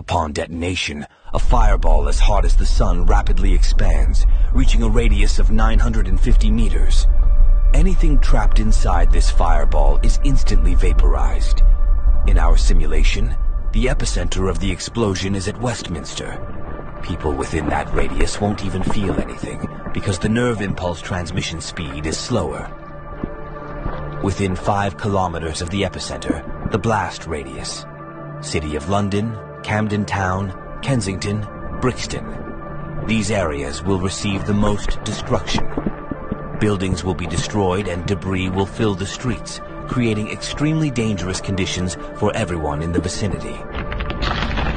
Upon detonation, a fireball as hot as the sun rapidly expands, reaching a radius of 950 meters. Anything trapped inside this fireball is instantly vaporized. In our simulation, the epicenter of the explosion is at Westminster. People within that radius won't even feel anything, because the nerve impulse transmission speed is slower. Within 5 kilometers of the epicenter, the blast radius. City of London, Camden Town, Kensington, Brixton. These areas will receive the most destruction. Buildings will be destroyed and debris will fill the streets, creating extremely dangerous conditions for everyone in the vicinity.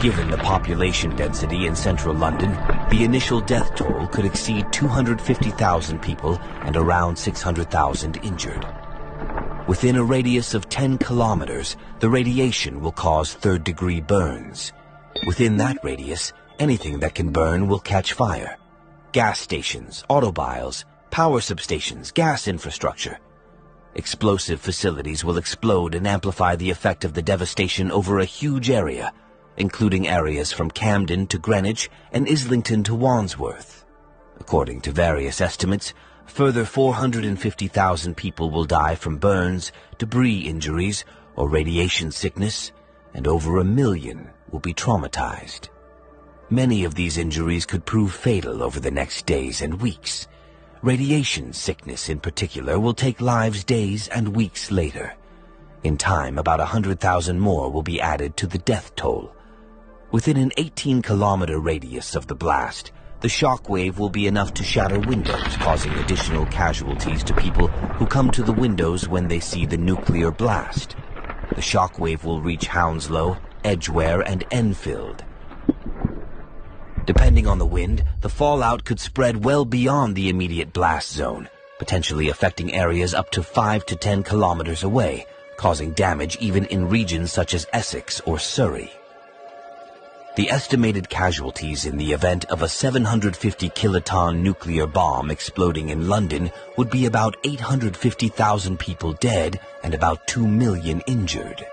Given the population density in central London, the initial death toll could exceed 250,000 people and around 600,000 injured. Within a radius of 10 kilometers, the radiation will cause third-degree burns. Within that radius, anything that can burn will catch fire. Gas stations, automobiles, power substations, gas infrastructure. Explosive facilities will explode and amplify the effect of the devastation over a huge area, including areas from Camden to Greenwich and Islington to Wandsworth. According to various estimates, further 450,000 people will die from burns, debris injuries, or radiation sickness, and over 1 million will be traumatized. Many of these injuries could prove fatal over the next days and weeks. Radiation sickness in particular will take lives days and weeks later. In time, about 100,000 more will be added to the death toll. Within an 18-kilometer radius of the blast, the shock wave will be enough to shatter windows, causing additional casualties to people who come to the windows when they see the nuclear blast. The shock wave will reach Hounslow, Edgware, and Enfield. Depending on the wind, the fallout could spread well beyond the immediate blast zone, potentially affecting areas up to 5 to 10 kilometers away, causing damage even in regions such as Essex or Surrey. The estimated casualties in the event of a 750 kiloton nuclear bomb exploding in London would be about 850,000 people dead and about 2 million injured.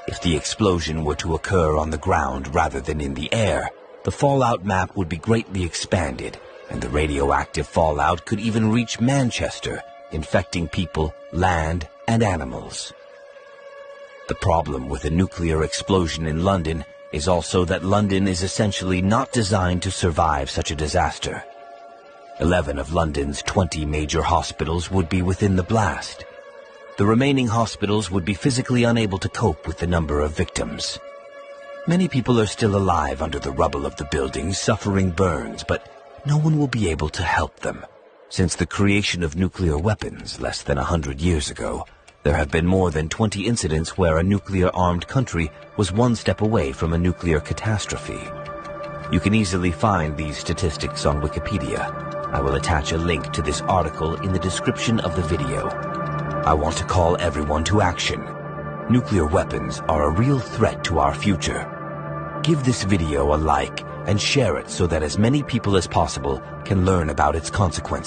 If the explosion were to occur on the ground rather than in the air, the fallout map would be greatly expanded, and the radioactive fallout could even reach Manchester, infecting people, land, and animals. The problem with a nuclear explosion in London is also that London is essentially not designed to survive such a disaster. 11 of London's 20 major hospitals would be within the blast. The remaining hospitals would be physically unable to cope with the number of victims. Many people are still alive under the rubble of the buildings, suffering burns, but no one will be able to help them. Since the creation of nuclear weapons less than 100 years ago, there have been more than 20 incidents where a nuclear-armed country was one step away from a nuclear catastrophe. You can easily find these statistics on Wikipedia. I will attach a link to this article in the description of the video. I want to call everyone to action. Nuclear weapons are a real threat to our future. Give this video a like and share it so that as many people as possible can learn about its consequences.